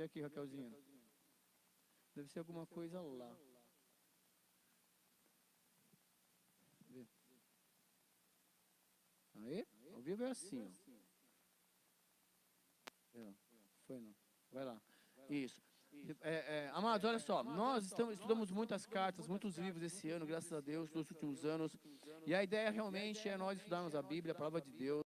E aqui, Raquelzinha? Deve ser alguma coisa lá. Vê. Aí, ao vivo é assim, ó. Foi não. Vai lá. Isso. Amados, olha só, nós estudamos muitas cartas, muitos livros esse ano, graças a Deus, nos últimos anos. E a ideia realmente é nós estudarmos a Bíblia, a palavra de Deus.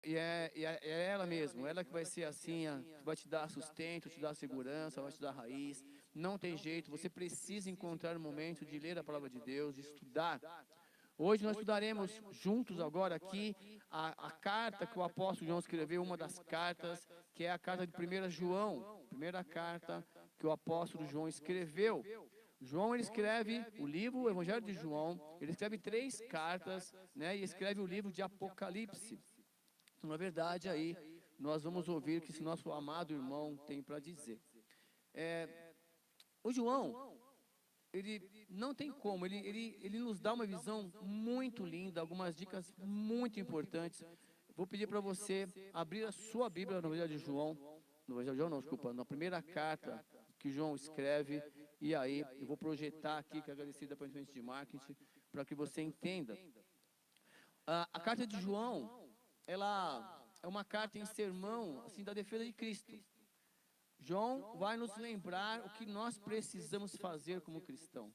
É ela mesmo, ela que vai ser assim, que vai te dar sustento, te dar segurança, vai te dar raiz. Não tem jeito, você precisa encontrar um momento de ler a palavra de Deus, de estudar. Hoje nós estudaremos juntos agora aqui a carta que o apóstolo João escreveu, uma das cartas, que é a carta de 1 João, primeira carta que o apóstolo João escreveu. João, ele escreve o livro, o Evangelho de João, ele escreve 3 cartas, né, e escreve o livro de Apocalipse. Então, na verdade, aí nós vamos ouvir o que esse nosso amado irmão tem para dizer. O João, ele não tem como, ele nos dá uma visão muito linda, algumas dicas muito importantes. Vou pedir para você abrir a sua Bíblia no Evangelho de João, no Evangelho de João não, desculpa, na primeira carta que João escreve, e aí eu vou projetar aqui, que é agradecido departamento de marketing, para que você entenda. A carta de João, ela é uma carta em sermão, assim, da defesa de Cristo. João vai nos lembrar o que nós precisamos fazer como cristão.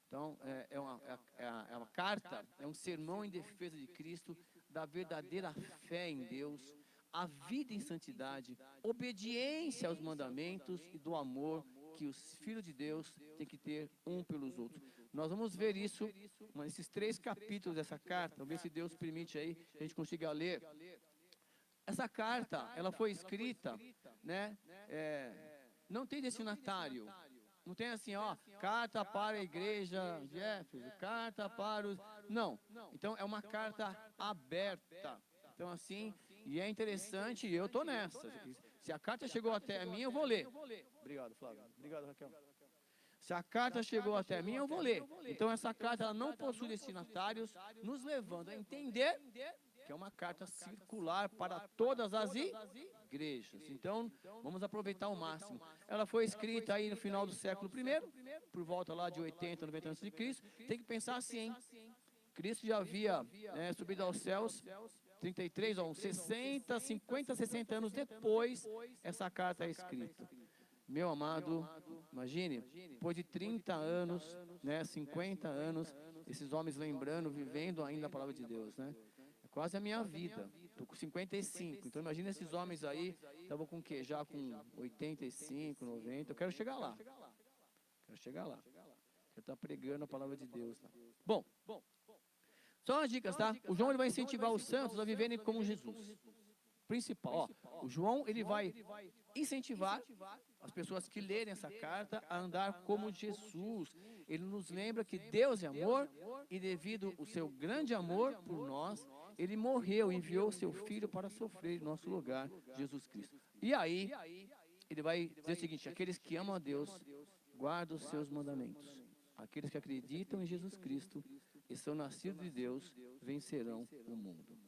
Então, é uma carta, é um sermão em defesa de Cristo, da verdadeira fé em Deus, a vida em santidade, obediência aos mandamentos e do amor que os filhos de Deus têm que ter um pelos outros. Nós vamos ver isso nesses 3 capítulos dessa carta, vamos ver se Deus permite aí que a gente consiga ler. Essa carta, ela foi escrita, né, não tem destinatário, não tem assim, ó, carta para a igreja de Éfeso, carta para os... Não, então é uma carta aberta. Então assim, e é interessante, e eu estou nessa. Se a carta chegou até mim, eu vou ler. Obrigado, Flávio. Obrigado, Raquel. Se a carta chegou até mim, eu vou ler. Então essa carta, ela não possui destinatários, nos levando a entender que é uma carta circular para todas as igrejas. Então, vamos aproveitar ao máximo. Ela foi escrita aí no final do século I, por volta lá de 80, 90 a.C. Tem que pensar assim, Cristo já havia subido aos céus, 33, 60, 50, 60 anos depois, essa carta é escrita. Meu amado, imagine, depois de 30 anos, 50 anos, esses homens lembrando, vivendo ainda a palavra de Deus, né? É quase a minha vida. Estou com 55, então imagina esses homens aí, estavam com o quê? Já com 85, 90, eu quero chegar lá. Quero chegar lá. Quero estar pregando a palavra de Deus lá. Bom, só umas dicas, tá? O João, ele vai incentivar os santos a viverem como Jesus. Principal, ó, o João, ele vai incentivar as pessoas que lerem essa carta a andar como Jesus. Ele nos lembra que Deus é amor e devido ao seu grande amor por nós, ele morreu, enviou seu filho para sofrer em nosso lugar, Jesus Cristo. E aí, ele vai dizer o seguinte: aqueles que amam a Deus, guardam os seus mandamentos. Aqueles que acreditam em Jesus Cristo e são nascidos de Deus, vencerão o mundo.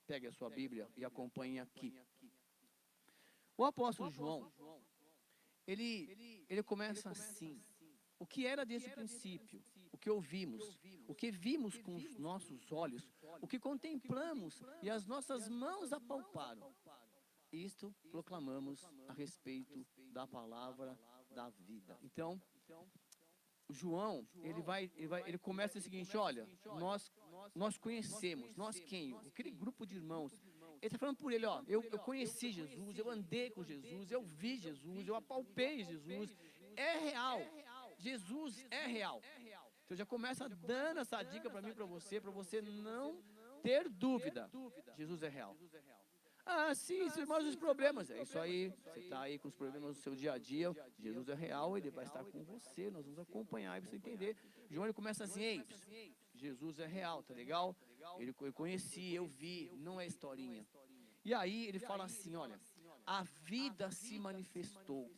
Pegue a sua Bíblia e acompanhe aqui. O apóstolo João, ele começa assim. O que era desde o princípio, o que ouvimos, o que vimos com os nossos olhos, o que contemplamos e as nossas mãos apalparam. Isto proclamamos a respeito da palavra da vida. Então, João, ele começa o seguinte: olha, nós conhecemos, nós quem? Aquele grupo de irmãos. Ele está falando por ele, ó, eu conheci Jesus, eu andei com Jesus, eu vi Jesus, eu apalpei Jesus, é real, Jesus é real. Então já começa dando essa dica para mim, para você não ter dúvida, Jesus é real. Ah, sim, mas os problemas, é isso aí, você está aí com os problemas do seu dia a dia, Jesus é real, ele vai estar com você, nós vamos acompanhar para você entender. João, ele começa assim: ei, Jesus é real, tá legal? Eu conheci, eu vi, não é historinha. E aí ele fala assim: olha, a vida se manifestou.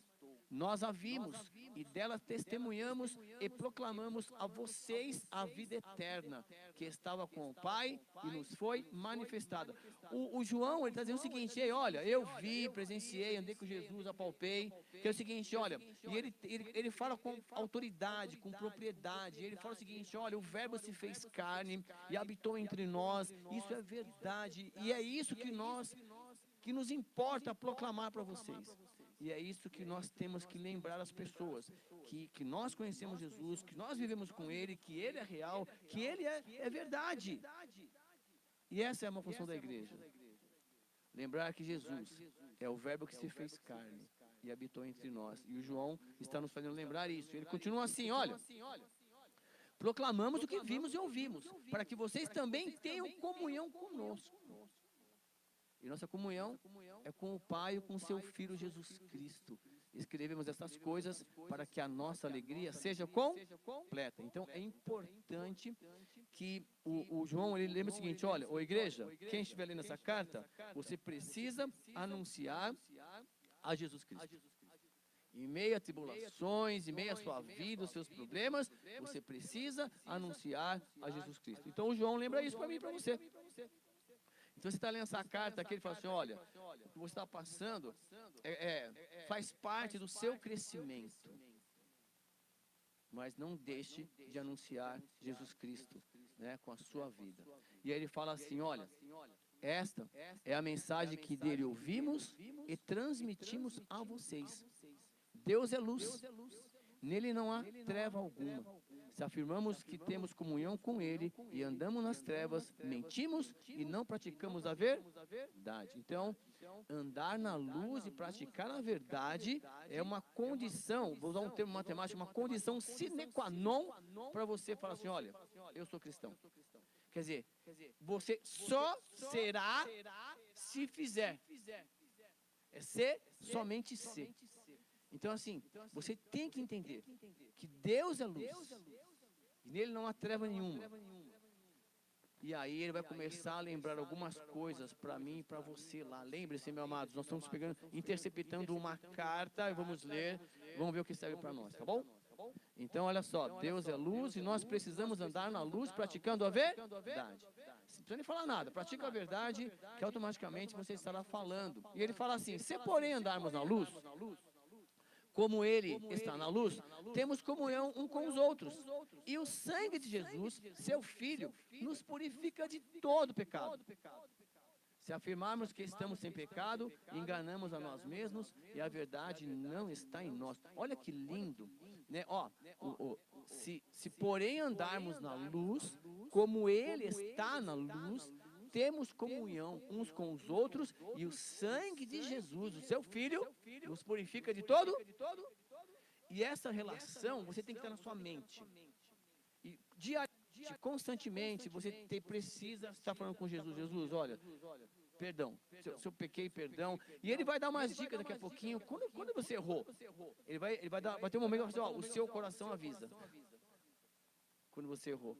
nós a vimos e dela testemunhamos e proclamamos a vocês a vida eterna, que estava com o Pai e nos foi manifestada. O João, ele está dizendo o seguinte: ei, olha, eu vi, presenciei, andei com Jesus, apalpei, que é o seguinte, olha, e ele fala com autoridade, com propriedade, ele fala o seguinte: olha, o Verbo se fez carne e habitou entre nós, isso é verdade, e é isso que nos importa proclamar para vocês. E é isso que nós temos que lembrar as pessoas, que nós conhecemos Jesus, que nós vivemos com Ele, que Ele é real, que Ele é verdade. E essa é uma função da igreja. Lembrar que Jesus é o Verbo que se fez carne e habitou entre nós. E o João está nos fazendo lembrar isso. Ele continua assim, olha: proclamamos o que vimos e ouvimos, para que vocês também tenham comunhão conosco. E nossa comunhão é com o Pai e com o seu Filho Jesus Cristo. Escrevemos essas coisas para que a nossa alegria seja completa. Então é importante que o João, ele lembra o seguinte: olha, ô igreja, quem estiver lendo essa carta, você precisa anunciar a Jesus Cristo. Em meio a tribulações, em meio à sua vida, os seus problemas, você precisa anunciar a Jesus Cristo. Então o João lembra isso para mim e para você. Então você está lendo essa carta aqui, ele fala assim: olha, o que você está passando faz parte do seu crescimento. Mas não deixe de anunciar Jesus Cristo, né, com a sua vida. E aí ele fala assim: olha, esta é a mensagem que dele ouvimos e transmitimos a vocês. Deus é luz, nele não há treva alguma. Se afirmamos que temos comunhão com Ele e andamos nas trevas, mentimos e não praticamos a verdade. Então, andar na luz e praticar a verdade é uma condição, vou usar um termo matemático, uma condição sine qua non para você falar assim: olha, eu sou cristão. Quer dizer, você só será se fizer. É ser, somente ser. Então, assim, você tem que entender que Deus é luz, e nele não há treva nenhuma. E aí ele vai começar a lembrar algumas coisas para mim e para você lá. Lembre-se, meus amados, nós estamos interceptando uma carta e vamos ler, vamos ver o que serve para nós, tá bom? Então, olha só, Deus é luz e nós precisamos andar na luz praticando a verdade. Não precisa nem falar nada, pratica a verdade, que automaticamente você estará falando. E ele fala assim: se porém andarmos na luz, como Ele está na luz, temos comunhão um com os outros. E o sangue de Jesus, seu Filho, nos purifica de todo pecado. Se afirmarmos que estamos sem pecado, enganamos a nós mesmos e a verdade não está em nós. Olha que lindo, né? Se porém andarmos na luz, como Ele está na luz, temos comunhão uns com os outros e o sangue de Jesus, o seu Filho, nos purifica de todo. E essa relação você tem que estar na sua mente. E diariamente, constantemente, você precisa estar falando com Jesus: Jesus, olha, perdão, se eu pequei, perdão. E ele vai dar umas dicas daqui a pouquinho. Quando você errou, vai ter um momento que vai falar: o seu coração avisa. Quando você errou.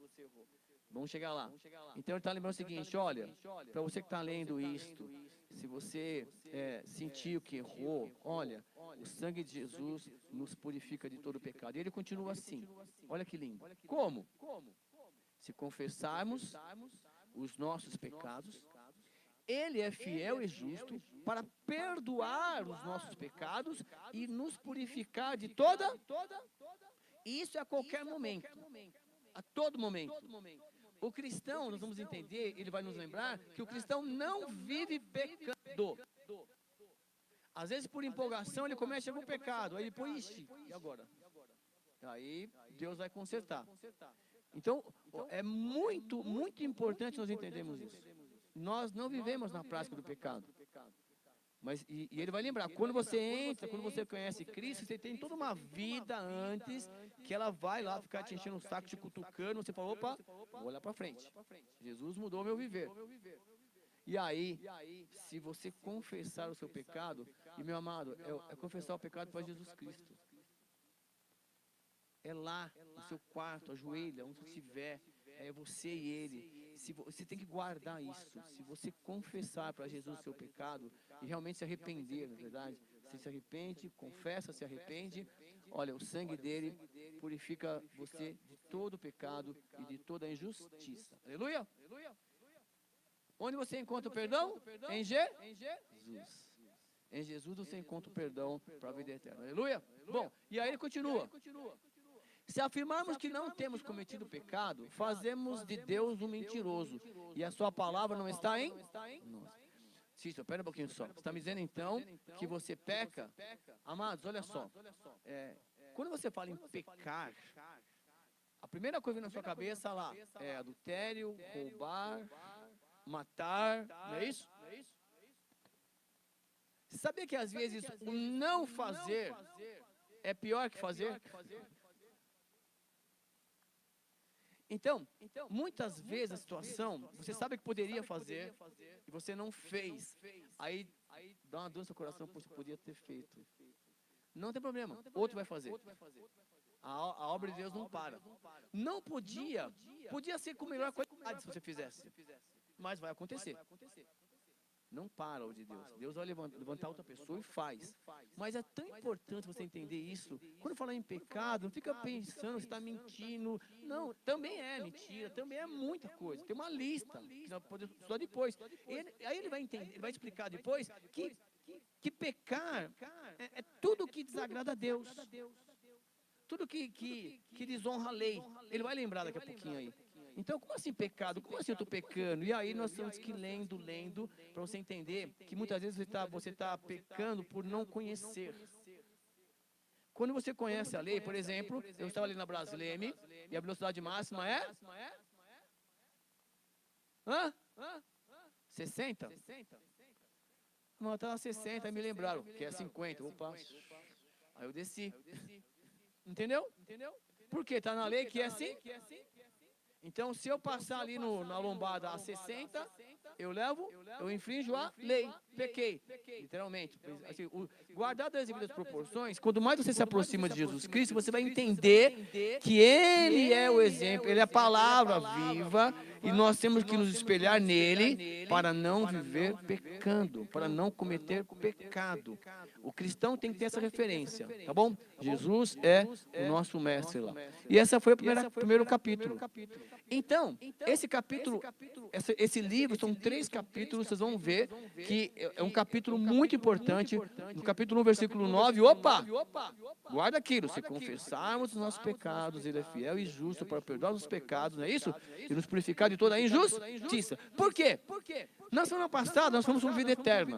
Vamos chegar lá. Então ele está lembrando o seguinte: olha, para você que está lendo isto, se você sentiu que errou, olha, o sangue de Jesus nos purifica de todo pecado. E ele continua assim, olha que lindo. Como? Se confessarmos os nossos pecados, Ele é fiel e justo para perdoar os nossos pecados e nos purificar de toda. Isso é a qualquer momento, a todo momento. O cristão, nós vamos entender, ele vai nos lembrar que o cristão não vive pecando. Às vezes, por empolgação, ele comete algum pecado, aí depois, e agora? Aí Deus vai consertar. Então, é muito, muito importante nós entendermos isso. Nós não vivemos na prática do pecado. Mas, e ele vai lembrar, quando você entra, quando você conhece Cristo, você tem toda uma vida antes, que ela vai lá ficar te enchendo o saco, te cutucando, você fala: opa, vou olhar para frente. Jesus mudou meu viver. E aí, se você confessar o seu pecado, e meu amado, é confessar o pecado para Jesus Cristo. É lá, no seu quarto, ajoelha, onde você estiver, é você e Ele. Você tem que guardar isso. Se você confessar para Jesus o seu pecado, e realmente se arrepender, na verdade, você se arrepende, confessa, se arrepende, olha, o sangue dele purifica você de todo o pecado e de toda a injustiça. Aleluia! Onde você encontra o perdão? Em Jesus. Em Jesus você encontra o perdão para a vida eterna. Aleluia! Bom, e aí ele continua. Se afirmarmos que não temos cometido pecado, fazemos de Deus um mentiroso, e a sua palavra não está em nós. Cícero, espera um pouquinho só. Você está me dizendo então que você peca? Amados, olha só. Quando você fala em pecar, a primeira coisa na sua cabeça lá é adultério, roubar, matar, não é isso? Você sabia que às vezes o não fazer é pior que fazer? Então, muitas vezes a situação, você sabe que poderia fazer e você não fez. Aí dá uma dor no seu coração, você podia ter feito. Não tem problema, outro vai fazer. A obra de Deus não para. Não podia ser com melhor qualidade se você fizesse, mas vai acontecer. Não para o de Deus. Deus vai levantar outra pessoa e faz. Mas é tão importante você entender isso. Quando falar em pecado, não fica pensando que você está mentindo. Não, também é mentira, também é muita coisa. Tem uma lista, que nós podemos estudar depois. Aí ele vai entender, ele vai explicar depois que pecar é tudo que desagrada a Deus. Tudo que desonra a lei. Ele vai lembrar daqui a pouquinho aí. Então, como assim pecado? Como assim eu estou pecando? E aí nós temos que ir lendo, para você entender que muitas vezes você tá pecando por não conhecer. Quando você conhece a lei, por exemplo, eu estava ali na Brasileme, e a velocidade máxima é? 60? Não, estava 60, aí me lembraram, que é 50. Opa, aí eu desci. Entendeu? Por quê? Está na lei que é assim? Então, se eu passar ali na lombada a 60, eu infrinjo a lei, pequei, literalmente. Assim, guardado as devidas proporções, quanto mais você se aproxima de Jesus Cristo, você vai entender que Ele é o exemplo, Ele é a palavra viva, e nós temos que nos espelhar nele para não viver pecando, para não cometer pecado. O cristão tem que ter essa referência, tá bom? Jesus é o nosso mestre lá. E essa foi o primeiro capítulo. Então, esse capítulo, esse livro, são 3 capítulos, vocês vão ver que é um capítulo muito importante. No capítulo 1, versículo 9, opa! Guarda aquilo, se confessarmos os nossos pecados, Ele é fiel e justo para perdoar os pecados, não é isso? E nos purificar de toda a injustiça. Por quê? Na semana passada, nós fomos sobre vida eterna.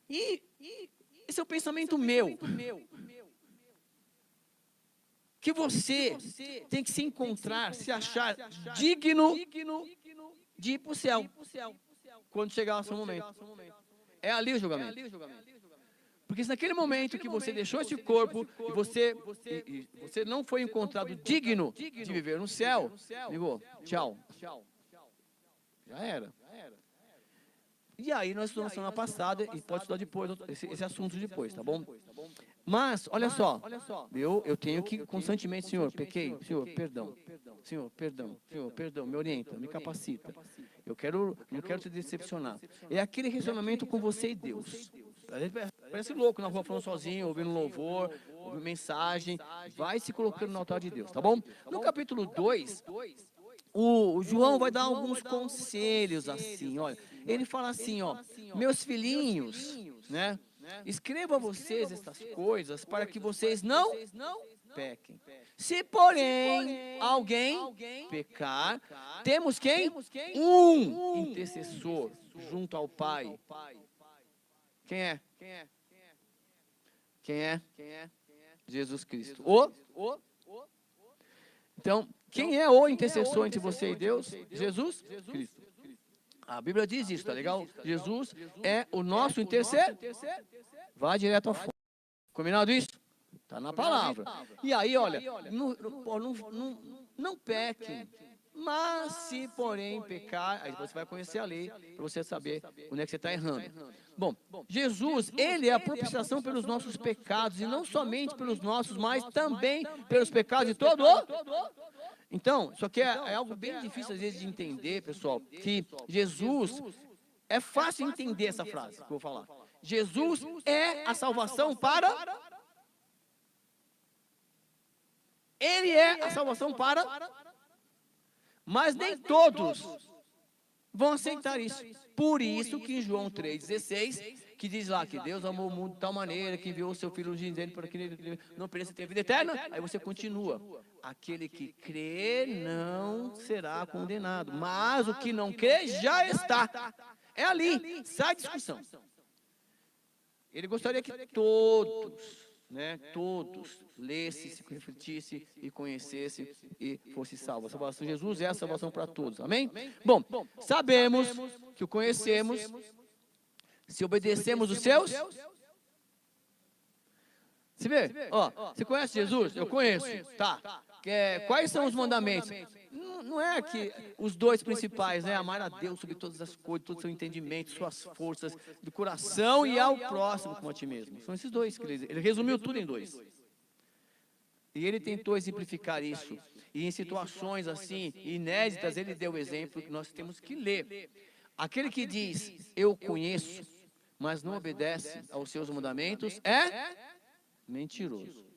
E esse é o pensamento meu. Que você tem que se encontrar, se achar digno de ir para o céu, quando chegar o seu momento. É ali o julgamento. Porque se naquele momento que você deixou esse corpo e você não foi encontrado digno de viver no céu, amigo, tchau. Já era. E aí nós estudamos na semana passada, e pode estudar depois, esse assunto depois, tá bom? Mas, olha só, eu tenho que constantemente, Senhor, pequei, Senhor, perdão, Senhor, perdão, me orienta, me capacita. Não quero te decepcionar. É aquele relacionamento com você e Deus. Parece louco na rua falando sozinho, ouvindo louvor, ouvindo mensagem. Vai se colocando no altar de Deus, tá bom? No capítulo 2, o João vai dar alguns conselhos assim, olha. Ele fala assim, ó, meus filhinhos, né? Escreva a vocês estas coisas para que vocês não pequem. Se, porém, alguém pecar, temos quem? Um intercessor junto ao Pai. Quem é? Quem é? Jesus Cristo. Então, quem é o intercessor entre você e Deus? Jesus Cristo. A Bíblia diz isso, tá legal? Jesus é o nosso intercessor. Vai direto ao fundo. Combinado isso? Está na palavra. E aí, olha, não pequem. Mas se, porém, pecar, aí você vai conhecer a lei, para você saber onde é que você está errando. Bom, Jesus, Ele é a propiciação pelos nossos pecados, e não somente pelos nossos, mas também pelos pecados de todo o... Então, isso aqui é algo bem difícil às vezes de entender, pessoal, que Jesus, é fácil entender essa frase que eu vou falar. Jesus é a salvação para... Ele é a salvação para... Mas nem todos vão aceitar isso. Por isso que em João 3,16, que diz lá que Deus amou o mundo de tal maneira que enviou o seu Filho unigênito para que ele não pereça, ter vida eterna. Aí você continua. Aquele que crê não será condenado, mas o que não crê já está. É ali, sai a discussão. Ele gostaria que todos, todos lessem, se refletissem e conhecessem e fossem salvos. A salvação de Jesus é a salvação para todos, amém? Bom, sabemos que o conhecemos se obedecemos os seus... Você vê? Ó, você conhece Jesus? Eu conheço. Tá. Quais são os mandamentos? Não é que os dois principais, amar a Deus sobre todas as coisas, todo o seu entendimento, suas forças, do coração e ao próximo como a ti mesmo. São esses dois que ele resumiu tudo em dois. E ele tentou exemplificar isso. E em situações assim, inéditas, ele deu o exemplo que nós temos que ler. Aquele que diz, eu conheço, mas não obedece aos seus mandamentos, é mentiroso.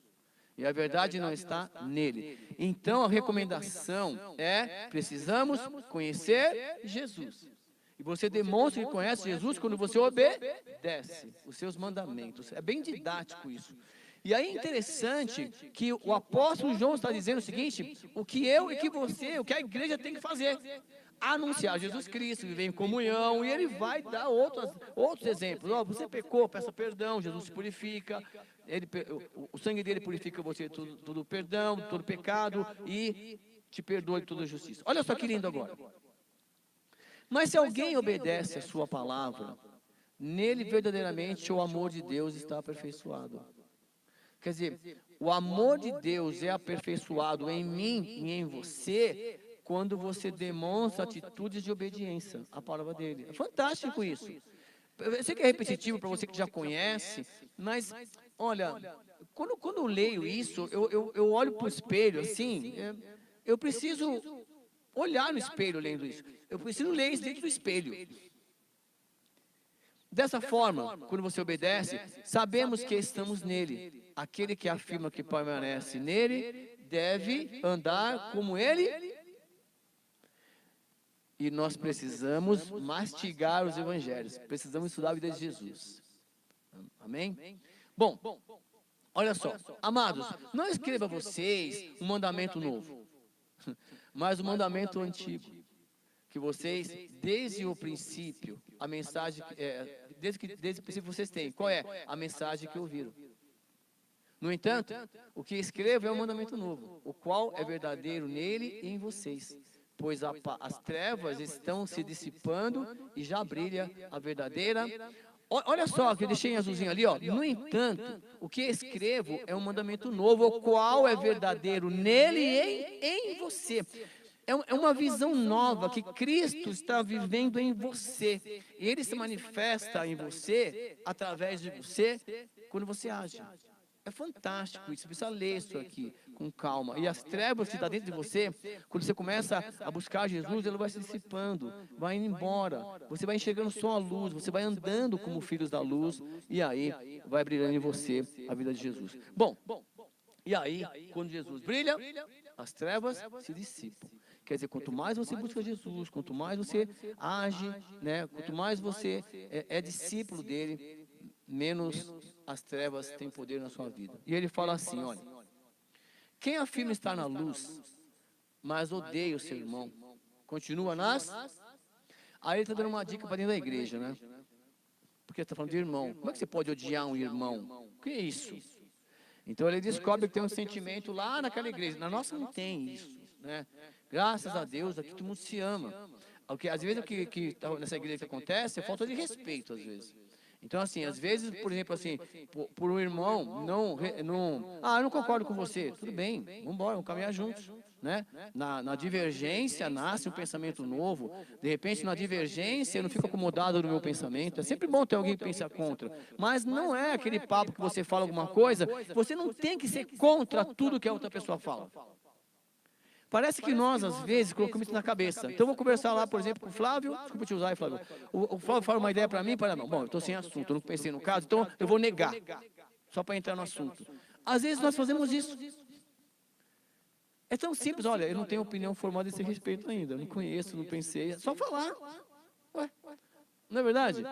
E a verdade não está nele. Então a recomendação é, precisamos conhecer Jesus. E você demonstra que conhece Jesus quando você obedece os seus mandamentos. É bem didático isso. E aí é interessante que o apóstolo João está dizendo o seguinte, o que eu e que você, o que a igreja tem que fazer. Anunciar Jesus Cristo, viver em comunhão, e ele vai dar outros exemplos. Você pecou, peça perdão, Jesus se purifica, o sangue dele purifica você de todo perdão, de todo pecado, e te perdoa de toda justiça. Olha só que lindo agora. Mas se alguém obedece a sua palavra, nele verdadeiramente o amor de Deus está aperfeiçoado. Quer dizer, o amor de Deus é aperfeiçoado em mim e em você, quando você demonstra atitudes de obediência à palavra dele. É fantástico isso. Eu sei que é repetitivo para você que já conhece, mas, olha, quando eu leio isso, eu olho para o espelho, assim, eu preciso olhar no espelho lendo isso. Eu preciso ler isso dentro do espelho. Dessa forma, quando você obedece, sabemos que estamos nele. Aquele que afirma que permanece nele, deve andar como ele... E nós precisamos mastigar os evangelhos. Precisamos estudar a vida de Jesus. Amém? Bom, olha só. Amados, não escreva a vocês um mandamento novo, mas um mandamento antigo. Que vocês, desde o princípio, a mensagem, desde o princípio vocês têm. Qual é? A mensagem que ouviram. No entanto, o que escrevo é um mandamento novo, o qual é verdadeiro nele e em vocês. Pois as trevas estão se dissipando e já brilha a verdadeira. Olha só, que eu deixei em azulzinho ali, ó. No entanto, o que escrevo é um mandamento novo, o qual é verdadeiro nele e em você. É uma visão nova que Cristo está vivendo em você. E ele se manifesta em você, através de você, quando você age. É fantástico isso, você precisa ler isso aqui com calma. E as trevas que estão dentro de você, quando você começa a buscar Jesus, ele vai se dissipando, vai indo embora. Você vai enxergando só a luz, você vai andando como filhos da luz, e aí vai brilhando em você a vida de Jesus. Bom, e aí, quando Jesus brilha, as trevas se dissipam. Quer dizer, quanto mais você busca Jesus, quanto mais você age, quanto mais você é discípulo dele, menos as trevas têm poder na sua vida. E ele fala assim, olha, quem afirma estar na luz, mas odeia o seu irmão, continua nas... Aí ele está dando uma dica para dentro da igreja, Porque está falando de irmão. Como é que você pode odiar um irmão? O que é isso? Então ele descobre que tem um sentimento lá naquela igreja. Na nossa não tem isso, Graças a Deus, aqui todo mundo se ama. Às vezes o que nessa igreja que acontece é falta de respeito, às vezes. Então, assim, às vezes, por exemplo, assim, por um irmão, eu não concordo com você, tudo bem, vamos embora, vamos caminhar juntos, Na divergência nasce um pensamento novo, de repente na divergência eu não fico acomodado no meu pensamento, é sempre bom ter alguém que pensa contra, mas não é aquele papo que você fala alguma coisa, você não tem que ser contra tudo que a outra pessoa fala. Parece que nós, às vezes, colocamos isso na cabeça. Então, eu vou conversar lá, por exemplo, com o Flávio. Desculpa te usar aí, Flávio. O Flávio fala uma ideia para mim, para não. Bom, eu estou sem assunto, eu não pensei no caso, então eu vou negar. Só para entrar no assunto. Às vezes nós fazemos isso. É tão simples, olha, eu não tenho opinião formada a esse respeito ainda. Eu não conheço, não pensei. É só falar. Ué, não é verdade?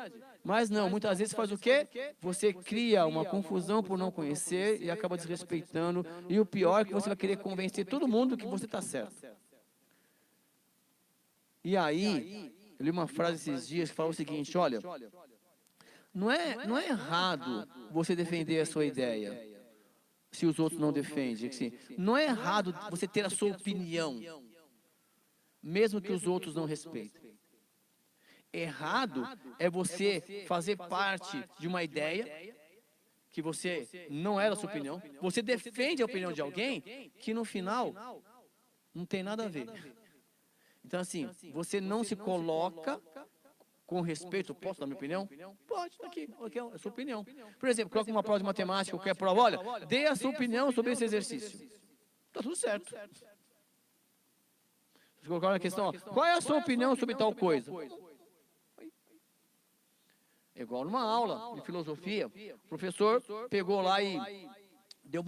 Mas não, muitas vezes faz o quê? Você cria uma confusão por não conhecer e acaba desrespeitando. E o pior é que você vai querer convencer todo mundo que você está certo. E aí, eu li uma frase esses dias que fala o seguinte, olha, não é errado você defender a sua ideia, se os outros não defendem. Assim, não é errado você ter a sua opinião, mesmo que os outros não respeitem. Errado é você fazer parte de uma ideia que você não era a sua opinião, você defende a opinião de alguém que no final não tem nada a ver. Então assim, você não se coloca com respeito, posso dar minha opinião? Pode, está aqui é a sua opinião. Por exemplo, coloca uma prova de matemática, qualquer prova, olha, dê a sua opinião sobre esse exercício. Está tudo certo. Se colocar uma questão, ó, qual é a sua opinião sobre tal coisa? É igual numa aula de filosofia, o professor pegou lá e deu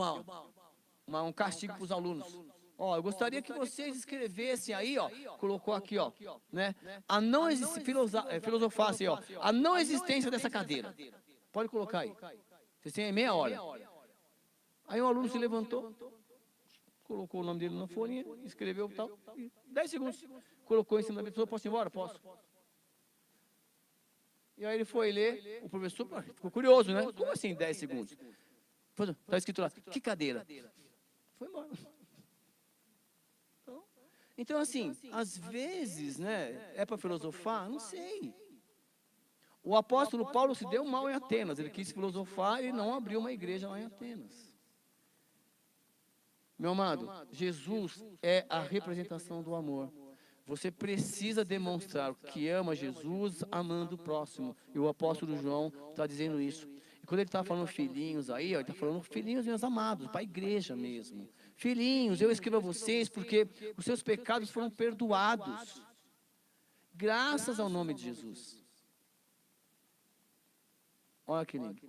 um castigo para os alunos. Ó, eu gostaria que vocês escrevessem aí, ó, colocou aqui, ó, né, a não filosofassem, ó, a não existência dessa cadeira. Pode colocar aí. Vocês têm meia hora. Aí o aluno se levantou, colocou o nome dele na folhinha, escreveu tal, 10 segundos, colocou em cima da pessoa, posso ir embora? Posso. E aí ele foi ler, o professor ficou curioso, né? Como assim 10 segundos? Está escrito lá, que cadeira? Foi embora. Então, assim, às vezes, né, é para filosofar? Não sei. O apóstolo Paulo se deu mal em Atenas, ele quis filosofar e não abriu uma igreja lá em Atenas. Meu amado, Jesus é a representação do amor. Você precisa demonstrar que ama Jesus amando o próximo. E o apóstolo João está dizendo isso. E quando ele está falando filhinhos aí, ó, ele está falando filhinhos meus amados, para a igreja mesmo. Filhinhos, eu escrevo a vocês porque os seus pecados foram perdoados. Graças ao nome de Jesus. Olha que lindo.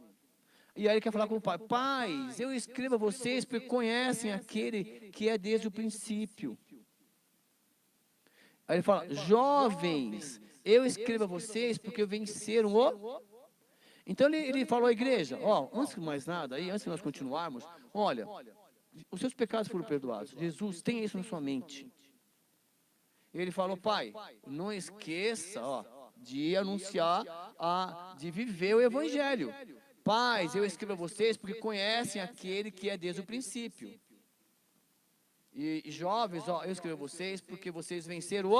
E aí ele quer falar com o pai. Pais, eu escrevo a vocês porque conhecem aquele que é desde o princípio. Aí ele fala, jovens, eu escrevo a vocês porque venceram o... Então ele falou à igreja, ó, antes de mais nada, aí, antes de nós continuarmos, olha, os seus pecados foram perdoados. Jesus, tenha isso na sua mente. E ele falou, pai, não esqueça, ó, de anunciar, de viver o evangelho. Pais, eu escrevo a vocês porque conhecem aquele que é desde o princípio. E jovens, ó, eu escrevo a vocês porque vocês venceram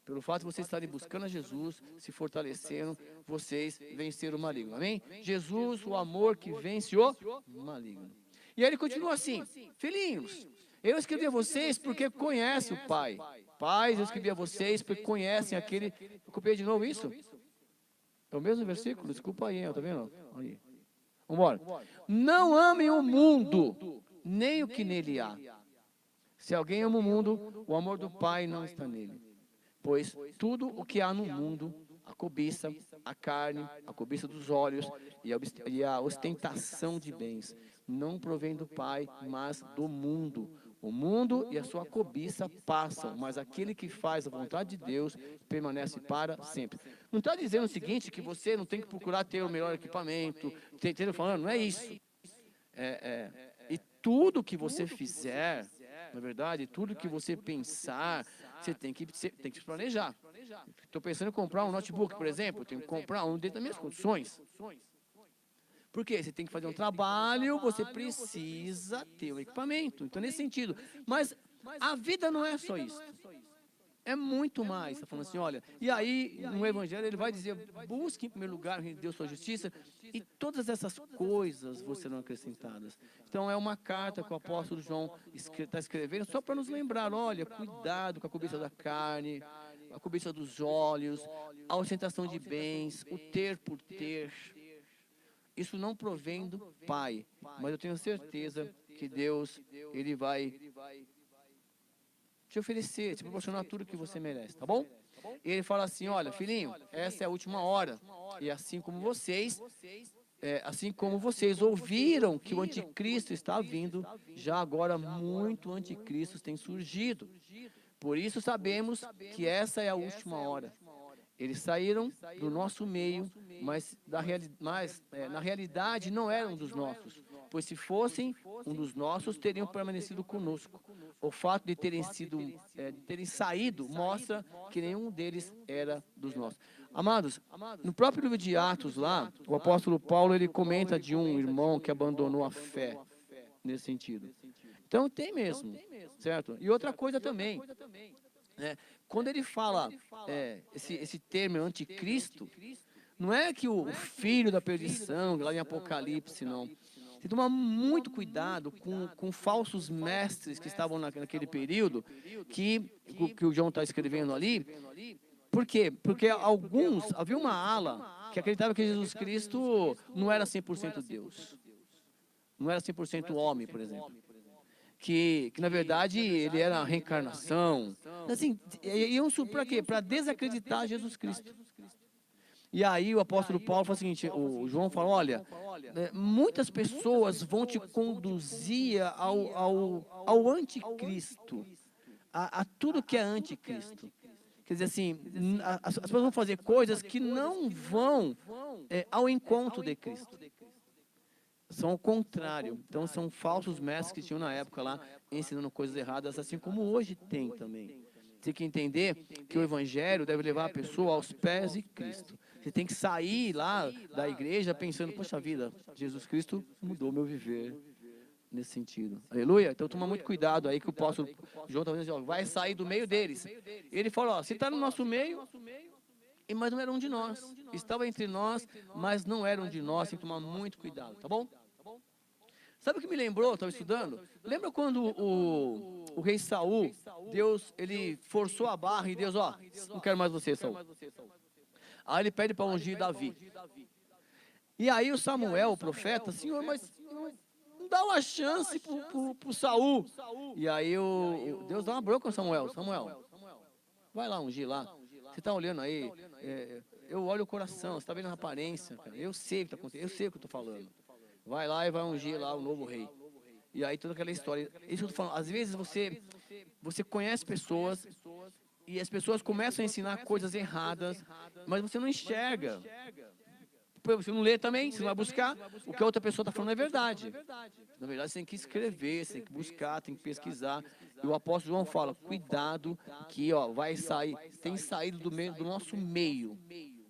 pelo fato de vocês estarem buscando a Jesus, se fortalecendo, vocês venceram o maligno. Amém? Jesus, o amor que vence o maligno. E aí ele continua assim, filhinhos, eu escrevi a vocês porque conhecem o Pai. Pais, eu escrevi a vocês porque conhecem aquele... Eu copiei de novo isso? É o mesmo versículo? Desculpa aí, tá vendo? Aí. Vamos embora. Não amem o mundo, nem o que nele há. Se alguém ama o mundo, o amor do Pai não está nele. Pois tudo o que há no mundo, a cobiça, a carne, a cobiça dos olhos e a ostentação de bens, não provém do Pai, mas do mundo. O mundo e a sua cobiça passam, mas aquele que faz a vontade de Deus permanece para sempre. Não está dizendo o seguinte, que você não tem que procurar ter o melhor equipamento, entendeu? Falando, não é isso. E tudo que você fizer, na verdade, tudo que você pensar, você tem que se planejar. Estou pensando em comprar um notebook, por exemplo, tenho que comprar um dentro das minhas condições. Por quê? Você tem que fazer um trabalho, você precisa ter o equipamento. Então, nesse sentido. Mas a vida não é só isso. É muito mais. Está falando assim, olha, e aí no Evangelho ele vai dizer, busque em primeiro lugar o reino de Deus, sua justiça, e todas essas coisas vos serão acrescentadas. Então é uma carta que o apóstolo João está escrevendo só para nos lembrar, olha, cuidado com a cobiça da carne, a cobiça dos olhos, a ostentação de bens, o ter por ter. Isso não provém do Pai, mas eu tenho certeza que Deus, Ele vai te oferecer, te proporcionar tudo que você merece, tá bom? E ele fala assim, olha, filhinho, essa é a última hora. E assim como vocês ouviram que o anticristo está vindo, já agora muito anticristos têm surgido. Por isso sabemos que essa é a última hora. Eles saíram do nosso meio, mas na realidade não eram dos nossos, pois se fossem um dos nossos, teriam permanecido conosco. O fato de de terem saído mostra que nenhum deles era dos nossos. Amados, no próprio livro de Atos lá, o apóstolo Paulo ele comenta de um irmão que abandonou a fé nesse sentido. Então tem mesmo, certo? E outra coisa também, né? Quando ele fala esse termo anticristo, não é que o filho da perdição, lá em Apocalipse, não. Tem que tomar muito cuidado com falsos mestres que estavam naquele período, que o João está escrevendo ali. Por quê? Porque havia uma ala que acreditava que Jesus Cristo não era 100% Deus. Não era 100% homem, por exemplo. Que na verdade ele era a reencarnação. Assim, iam para quê? Para desacreditar Jesus Cristo. E aí o apóstolo Paulo fala o seguinte, o João fala, olha, muitas pessoas vão te conduzir ao anticristo, a tudo que é anticristo. Quer dizer assim, as pessoas vão fazer coisas que não vão ao encontro de Cristo. São o contrário. Então, são falsos mestres que tinham na época lá, ensinando coisas erradas, assim como hoje tem também. Tem que entender que o evangelho deve levar a pessoa aos pés de Cristo. Você tem que sair lá da igreja pensando, poxa vida, Jesus Cristo mudou meu viver nesse sentido. Aleluia? Então, toma muito cuidado aí que o apóstolo João está dizendo, ó, vai sair do meio deles. Ele fala, ó, se está no nosso meio, mas não era um de nós. Estava entre nós, mas não era um de nós. Tem que tomar muito cuidado, tá bom? Sabe o que me lembrou? Estava estudando. Lembra quando o rei Saul, Deus, ele forçou a barra e Deus, ó, não quero mais você, Saul. Aí ele pede para ungir Davi. E aí o Samuel, o profeta, Senhor, mas não dá uma chance pro Saul. E aí Deus dá uma bronca com Samuel. Samuel, vai lá ungir lá. Você está olhando aí, eu olho o coração, você está vendo a aparência, cara. Eu sei o que está acontecendo, eu sei o que eu estou falando. Vai lá e vai ungir lá o novo rei. E aí toda aquela história. Isso que eu estou falando. Às vezes você conhece pessoas e as pessoas começam a ensinar coisas erradas, mas você não enxerga. Você não lê também, você não vai buscar. O que a outra pessoa está falando é verdade. Na verdade, você tem que escrever, você tem que buscar, tem que pesquisar. E o apóstolo João fala, cuidado que tem saído do nosso meio,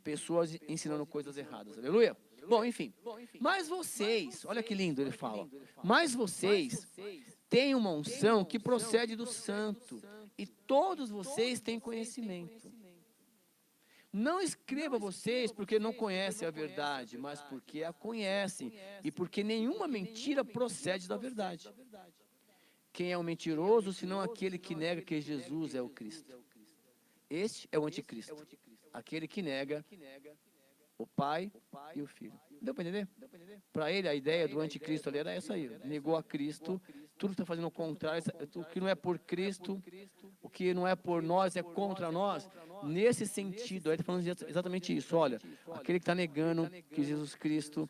pessoas ensinando coisas erradas. Aleluia? Bom, enfim. Mas vocês, olha que lindo ele fala. Mas vocês têm uma unção que procede do santo. E todos vocês têm conhecimento. Não escreva vocês porque não conhecem a verdade, mas porque a conhecem. E porque nenhuma mentira procede da verdade. Quem é o mentiroso, senão aquele que nega que Jesus é o Cristo? Este é o anticristo. Aquele que nega o Pai e o Filho. Deu para entender? Para ele, a ideia do anticristo ali era essa aí. Negou a Cristo, tudo está fazendo o contrário, o que não é por Cristo, o que não é por nós é contra nós. Nesse sentido, ele está falando exatamente isso. Olha, aquele que está negando que Jesus Cristo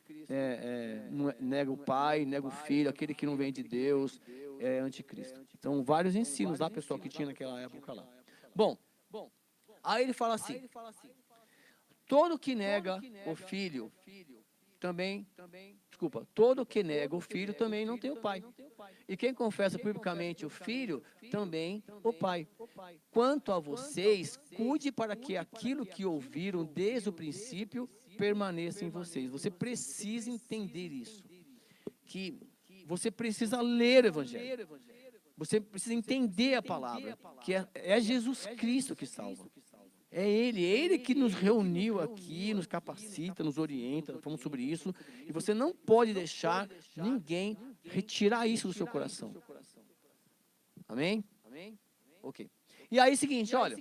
nega o Pai, nega o Filho, aquele que não vem de Deus, é anticristo. Então, vários ensinos lá, pessoal, que tinha naquela época lá. Bom, aí ele fala assim, todo que nega o Filho todo que nega o Filho também não tem o Pai. E quem confessa publicamente o Filho, também o Pai. Quanto a vocês, cuide para que aquilo que ouviram desde o princípio permaneça em vocês. Você precisa entender isso. Que você precisa ler o Evangelho. Você precisa entender a palavra, que é Jesus Cristo que salva. É Ele que nos reuniu aqui, nos capacita, nos orienta, falamos sobre isso. E você não pode deixar ninguém retirar isso do seu coração. Amém? Ok. E aí, seguinte, olha,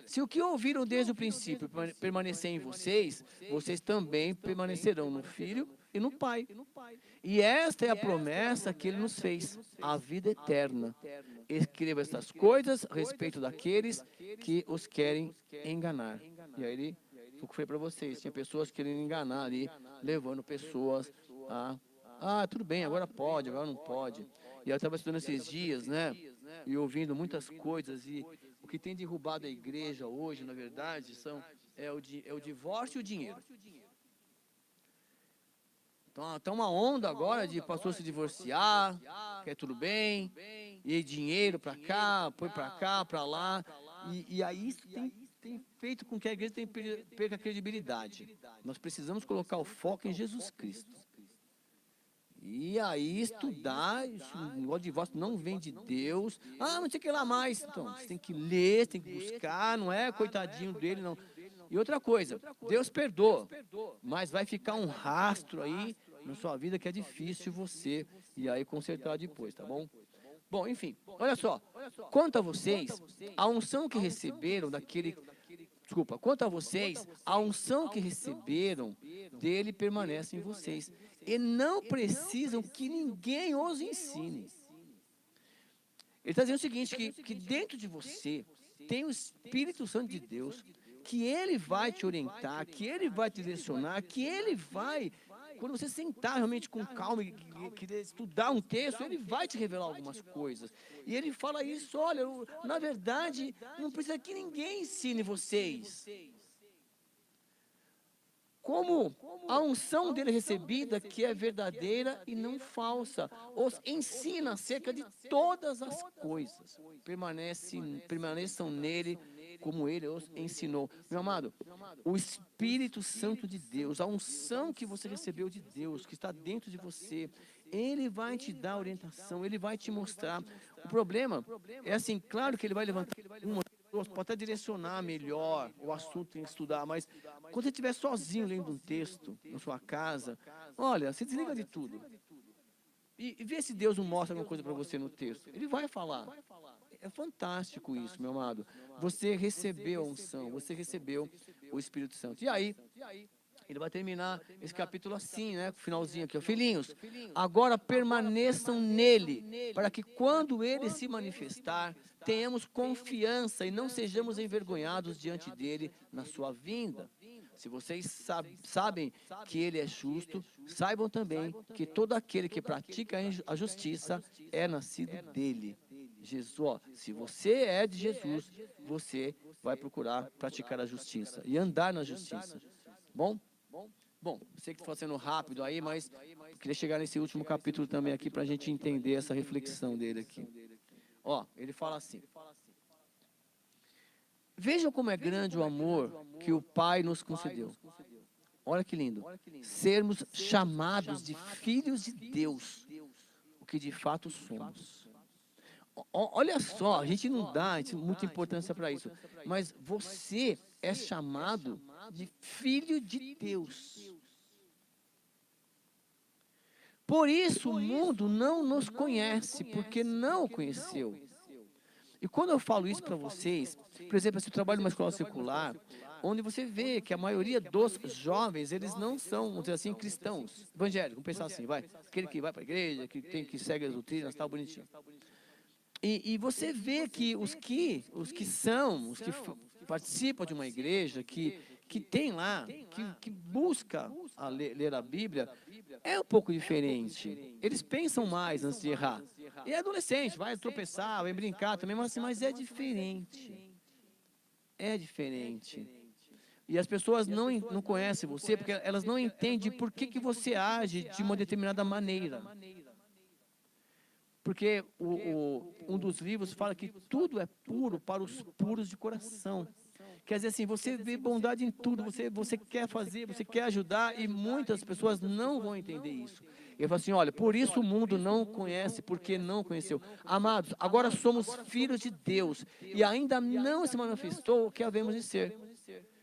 se o que ouviram desde o princípio permanecer em vocês, vocês também permanecerão no Filho e no Pai. E esta é a promessa que ele nos fez, a vida eterna. Escreva estas coisas a respeito daqueles que os querem enganar. E aí ele, o que foi para vocês, tinha pessoas querendo enganar ali, levando pessoas a, tudo bem, agora pode, agora não pode. E eu estava estudando esses dias, né, e ouvindo muitas coisas, e o que tem derrubado a igreja hoje, na verdade, é o divórcio e o dinheiro. Então, tá uma onda agora de pastor se divorciar, quer tudo bem, e dinheiro para cá, põe para cá, para lá, e aí isso tem feito com que a igreja perca a credibilidade. Nós precisamos colocar o foco em Jesus Cristo. E aí estudar, o divórcio não vem de Deus. Não sei o que lá mais. Então, você tem que ler, tem que buscar, não é coitadinho dele, não. E outra coisa, Deus perdoa, mas vai ficar um rastro aí na sua vida que é difícil você e aí consertar depois, tá bom? Bom, enfim, olha só. Quanto a vocês, a unção que receberam quanto a vocês, a unção que receberam dele permanece em vocês. E não precisam que ninguém os ensine. Ele está dizendo o seguinte, que dentro de você tem o Espírito Santo de Deus, que ele vai te orientar, que ele vai te direcionar, que ele vai, quando você sentar realmente com calma e querer estudar um texto, ele vai te revelar algumas coisas. E ele fala isso, olha, na verdade, não precisa que ninguém ensine vocês. Como a unção dele recebida, que é verdadeira e não falsa, os ensina acerca de todas as coisas. Permaneçam nele, como ele os ensinou. Meu amado, o Espírito Santo de Deus, a unção que você recebeu de Deus, que está dentro de você, ele vai te dar orientação, ele vai te mostrar. O problema é assim, claro que ele vai levantar uma pode até direcionar melhor o assunto em estudar, mas quando você estiver sozinho lendo um texto na sua casa, olha, você desliga de tudo. E vê se Deus não mostra alguma coisa para você no texto. Ele vai falar. É fantástico isso, meu amado. Você recebeu a unção, você recebeu o Espírito Santo. E aí, ele vai terminar esse capítulo assim, né? Com o finalzinho aqui, ó. Filhinhos, agora permaneçam nele, para que quando ele se manifestar, tenhamos confiança e não sejamos envergonhados diante dele na sua vinda. Se vocês sabem que ele é justo, saibam também que todo aquele que pratica a justiça é nascido dele. Jesus, ó, se você é de Jesus, você vai procurar praticar a justiça e andar na justiça. Bom, sei que estou sendo rápido aí, mas queria chegar nesse último capítulo também aqui para a gente entender essa reflexão dele aqui. Ó, ele fala assim: vejam como é grande o amor que o Pai nos concedeu. Olha que lindo. Sermos chamados de filhos de Deus, o que de fato somos. Olha só, a gente não dá muita importância para isso, mas você é chamado de filho de Deus. Por isso o mundo não nos conhece, porque não o conheceu. E quando eu falo isso para vocês, por exemplo, se eu trabalho numa escola secular, onde você vê que a maioria dos jovens, eles não são, vamos dizer assim, cristãos, evangélicos, vamos pensar assim, vai, aquele que vai para a igreja, que segue as doutrinas, tal, bonitinho. E você vê que os que participam de uma igreja, que tem lá, que busca ler a Bíblia, é um pouco diferente. Eles pensam mais antes de errar. E é adolescente, vai tropeçar, vai brincar também, mas é diferente. É diferente. E as pessoas não conhecem você, porque elas não entendem por que você age de uma determinada maneira. Porque um dos livros fala que tudo é puro para os puros de coração. Quer dizer assim, você vê bondade em tudo, você quer fazer, você quer ajudar, e muitas pessoas não vão entender isso. Ele fala assim, olha, por isso o mundo não conhece, porque não conheceu. Amados, agora somos filhos de Deus, e ainda não se manifestou o que havemos de ser.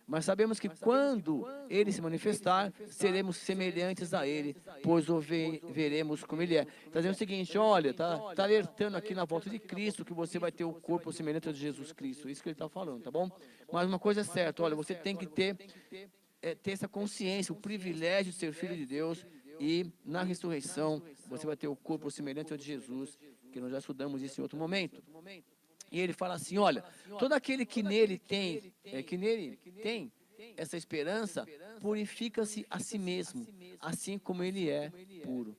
Mas sabemos que quando ele se manifestar, seremos semelhantes a ele, pois o veremos como ele é. Está dizendo o seguinte, olha, tá alertando aqui na volta de Cristo que você vai ter o corpo semelhante ao de Jesus Cristo. Isso que ele está falando, tá bom? Mas uma coisa é certa, olha, você tem que ter essa consciência, o privilégio de ser filho de Deus, e na ressurreição você vai ter o corpo semelhante ao de Jesus, que nós já estudamos isso em outro momento. E ele fala assim, olha, todo aquele que nele tem essa esperança, purifica-se a si mesmo, assim como ele é puro.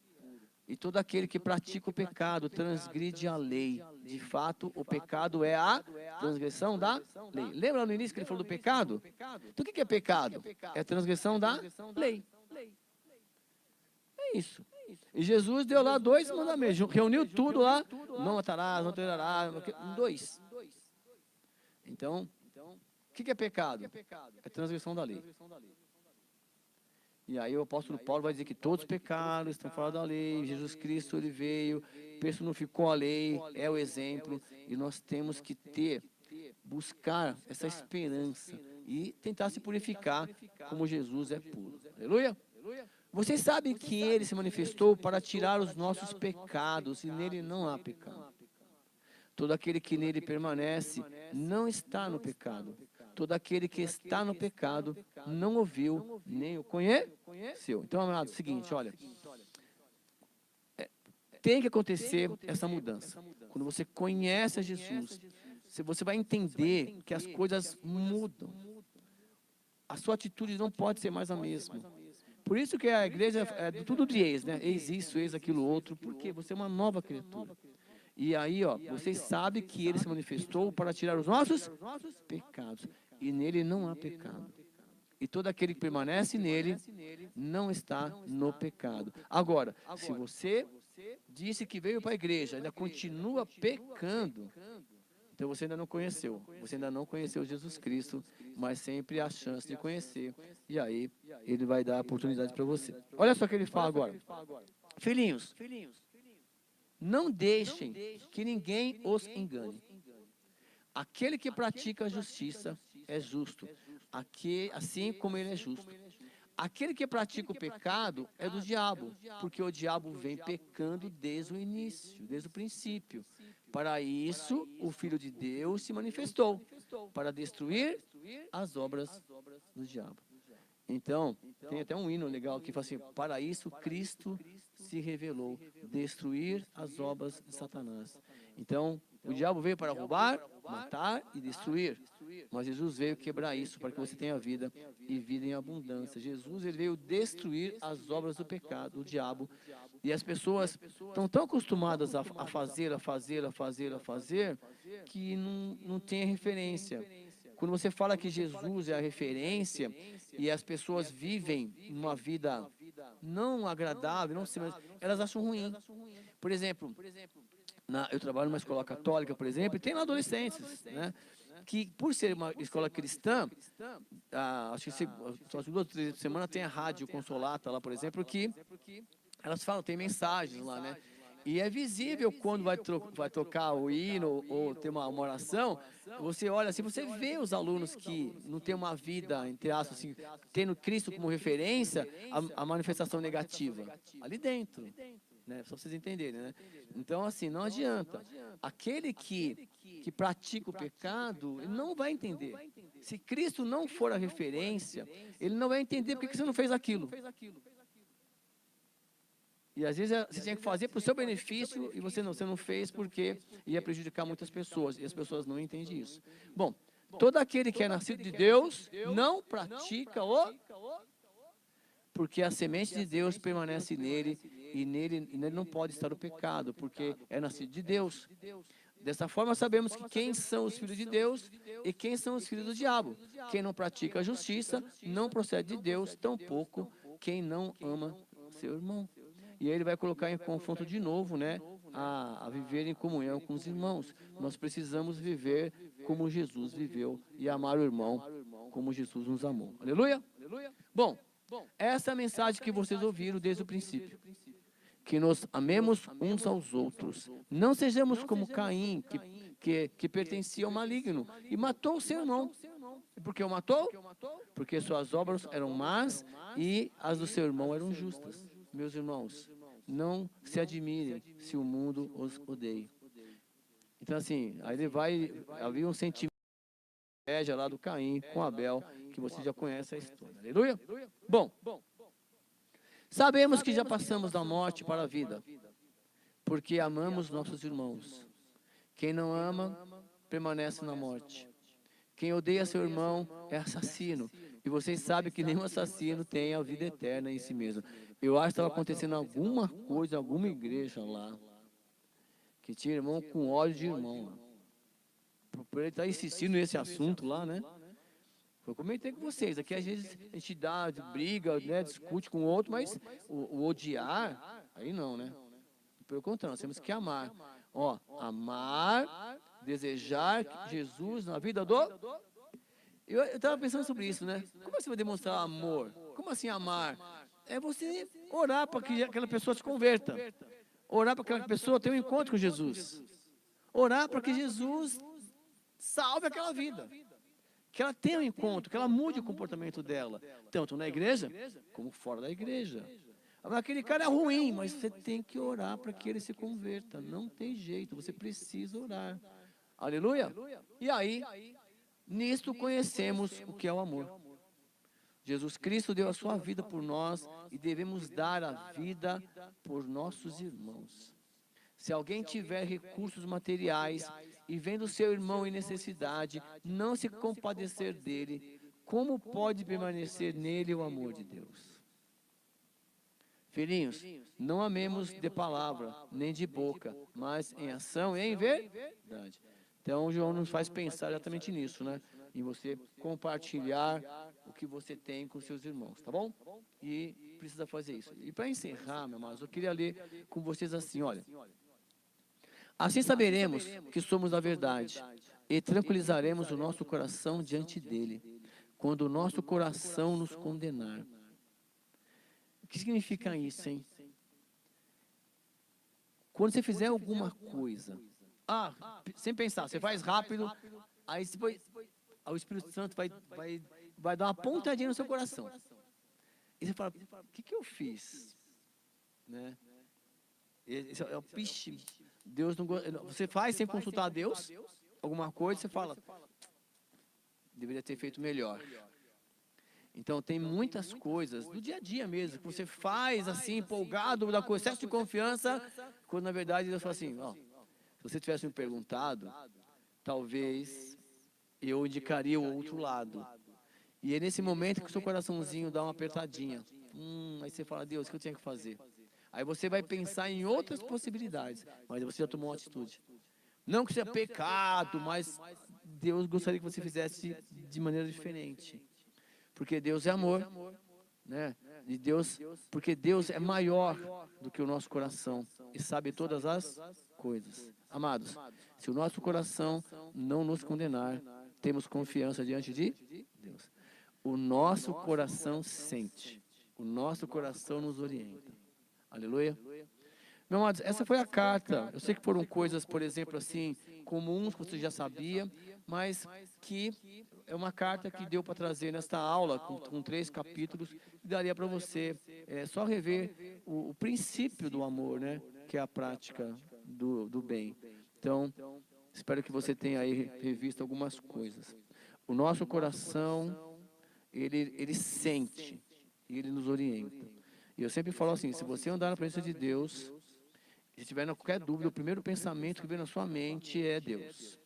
E todo aquele que pratica o pecado transgride a lei. De fato, o pecado é a transgressão da lei. Lembra no início que ele falou do pecado? Então o que é pecado? É a transgressão da lei. É isso. E Jesus deu lá 2 mandamentos, reuniu tudo lá, não matarás, não adulterarás, 2. Então, o que é pecado? É transgressão da lei. E aí o apóstolo Paulo vai dizer que todos os pecados estão fora da lei, Jesus Cristo ele veio, personificou a lei, é o exemplo, e nós temos que buscar essa esperança e tentar se purificar como Jesus é puro. Aleluia? Vocês sabem que ele se manifestou para tirar os nossos pecados, e nele não há pecado. Todo aquele que nele permanece não está no pecado. Todo aquele que está no pecado não ouviu, nem o conheceu. Então, amado, é o seguinte, olha, tem que acontecer essa mudança. Quando você conhece a Jesus, você vai entender que as coisas mudam. A sua atitude não pode ser mais a mesma. Por isso que a igreja é tudo de ex, né? Eis isso, eis aquilo outro, porque você é uma nova criatura. E aí, ó, vocês sabem que ele se manifestou para tirar os nossos pecados. E nele não há pecado. E todo aquele que permanece nele não está no pecado. Agora, se você disse que veio para a igreja, ainda continua pecando, então você ainda não conheceu. Você ainda não conheceu Jesus Cristo, mas sempre há a chance de conhecer. E aí, ele vai dar a oportunidade para você. Olha só o que ele fala agora. Filhinhos, não deixem que ninguém os engane. Aquele que pratica a justiça é justo, assim como ele é justo. Aquele que pratica o pecado é do diabo, porque o diabo vem pecando desde o início, desde o princípio. Para isso, o Filho de Deus se manifestou, para destruir as obras do diabo. Então, tem até um hino legal que fala assim, para isso Cristo se revelou, destruir as obras de Satanás. Então, o diabo veio para roubar, matar e destruir. Mas Jesus veio quebrar isso para que você tenha vida e vida em abundância. Jesus ele veio destruir as obras do pecado, do diabo. E as pessoas estão tão acostumadas a fazer, que não tem referência. Quando você fala que Jesus é a referência e as pessoas vivem uma vida não agradável, elas acham ruim. Por exemplo, eu trabalho numa escola católica, por exemplo, e tem lá adolescentes, né? Que por ser uma escola cristã, acho que só 2 ou 3 vezes por semana tem a Rádio Consolata lá, por exemplo, que elas falam, tem mensagens lá, né? E é visível quando vai tocar o hino ou ter uma oração, você olha assim, você vê os alunos que não têm uma vida, entre aspas, assim, tendo Cristo como referência, a manifestação negativa ali dentro, né? Só vocês entenderem, né? Então, assim, não adianta. Aquele que pratica o pecado, ele não vai entender. Se Cristo não for a referência, ele não vai entender porque você não fez aquilo. E às vezes você tinha que fazer para o seu benefício e você não fez porque ia prejudicar muitas pessoas. E as pessoas não entendem isso. Bom, todo aquele que é nascido de Deus não pratica porque a semente de Deus permanece nele e nele não pode estar o pecado, porque é nascido de Deus. Dessa forma sabemos que quem são os filhos de Deus e quem são os filhos do diabo. Quem não pratica a justiça não procede de Deus, tampouco quem não ama seu irmão. E aí ele vai colocar em confronto de novo, né, a viver em comunhão com os irmãos. Nós precisamos viver como Jesus viveu e amar o irmão como Jesus nos amou. Aleluia? Bom, essa é a mensagem que vocês ouviram desde o princípio. Que nos amemos uns aos outros. Não sejamos como Caim, que pertencia ao maligno e matou o seu irmão. E por que o matou? Porque suas obras eram más e as do seu irmão eram justas. Meus irmãos, não se admirem se o mundo os odeia. Então assim, aí ele vai, havia um sentimento de inveja lá do Caim com Abel, que você já conhece a história. Aleluia? Bom, sabemos que já passamos da morte para a vida, porque amamos nossos irmãos. Quem não ama, permanece na morte. Quem odeia seu irmão é assassino. E vocês sabem que nenhum assassino tem a vida eterna em si mesmo. Eu acho que estava acontecendo alguma coisa, alguma igreja lá, que tinha irmão com ódio de irmão lá. Por ele estar insistindo nesse assunto lá, né? Eu comentei com vocês, aqui às vezes a gente dá, briga, né, discute com o outro, mas o odiar, aí não, né? Pelo contrário, nós temos que amar. Ó, amar, desejar Jesus na vida do... Eu estava pensando sobre isso, né? Como você vai demonstrar amor? Como assim amar? É você orar para que aquela pessoa se converta. Orar para que aquela pessoa tenha um encontro com Jesus. Orar para que Jesus salve aquela vida. Que ela tenha um encontro, que ela mude o comportamento dela. Tanto na igreja, como fora da igreja. Aquele cara é ruim, mas você tem que orar para que ele se converta. Não tem jeito, você precisa orar. Aleluia? E aí, nisto conhecemos o que é o amor. Jesus Cristo deu a sua vida por nós e devemos dar a vida por nossos irmãos. Se alguém tiver recursos materiais e vendo seu irmão em necessidade, não se compadecer dele, como pode permanecer nele o amor de Deus? Filhinhos, não amemos de palavra, nem de boca, mas em ação e em verdade. Então, João nos faz pensar exatamente nisso, né? Em você compartilhar o que você tem com seus irmãos, tá bom? E precisa fazer isso. E para encerrar, meus amados, eu queria ler com vocês assim, olha. Assim saberemos que somos da verdade e tranquilizaremos o nosso coração diante dele, quando o nosso coração nos condenar. O que significa isso, hein? Quando você fizer alguma coisa, sem pensar, você faz rápido, aí depois, o Espírito Santo vai dar uma pontadinha no seu coração. E você fala, o que eu fiz? Né? Esse é o piche. Deus não, você faz sem consultar a Deus, alguma coisa, você fala, deveria ter feito melhor. Então, tem muitas coisas do dia a dia mesmo, que você faz assim, empolgado, com excesso de confiança, quando na verdade Deus fala assim, se você tivesse me perguntado, talvez eu indicaria o outro lado. E é nesse momento que o seu coraçãozinho dá uma apertadinha. Aí você fala, Deus, o que eu tinha que fazer? Aí você vai pensar em outras possibilidades, mas você já tomou uma atitude. Não que seja pecado, mas Deus gostaria que você fizesse de maneira diferente. Porque Deus é amor, né? E Deus, porque Deus é maior do que o nosso coração e sabe todas as coisas. Amados, se o nosso coração não nos condenar, temos confiança diante de Deus. O nosso coração sente, o nosso coração nos orienta. Aleluia. Meu amados, essa foi a carta. Eu sei que foram coisas, por exemplo, assim, comuns, que você já sabia, mas que é uma carta que deu para trazer nesta aula, com 3 capítulos, que daria para você só rever o princípio do amor, né? Que é a prática do bem. Então, espero que você tenha aí revisto algumas coisas. O nosso coração, ele sente, e ele nos orienta. E eu sempre falo assim, se você andar na presença de Deus, se tiver qualquer dúvida, o primeiro pensamento que vem na sua mente é Deus.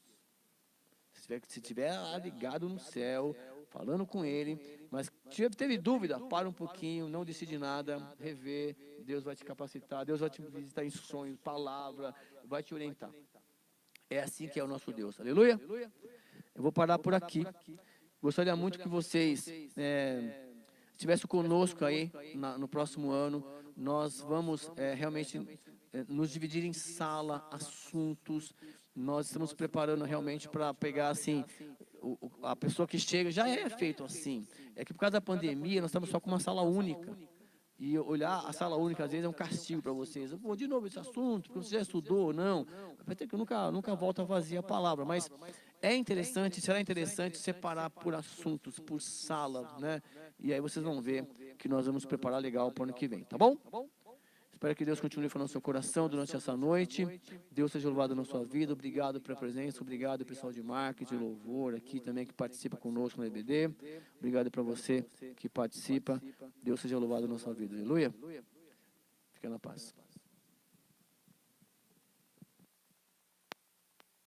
Se estiver ligado no céu, falando com Ele, mas teve dúvida, para um pouquinho, não decide nada, rever, Deus vai te capacitar, Deus vai te visitar em sonhos, palavra, vai te orientar. É assim que é o nosso Deus, aleluia? Eu vou parar por aqui. Gostaria muito que vocês estivessem conosco aí no próximo ano. Nós vamos realmente nos dividir em sala, assuntos. Nós estamos preparando realmente para pegar assim, a pessoa que chega, já é feito assim. É que por causa da pandemia, nós estamos só com uma sala única. E olhar a sala única, às vezes, é um castigo para vocês. Eu vou de novo esse assunto, porque você já estudou ou não. Vai ter que nunca volta vazia a palavra, mas será interessante separar por assuntos, por sala, né? E aí vocês vão ver que nós vamos preparar legal para o ano que vem, tá bom? Espero que Deus continue falando no seu coração durante essa noite. Deus seja louvado na sua vida. Obrigado pela presença. Obrigado, pessoal de marketing, louvor aqui também que participa conosco no EBD. Obrigado para você que participa. Deus seja louvado na sua vida. Aleluia. Fica na paz.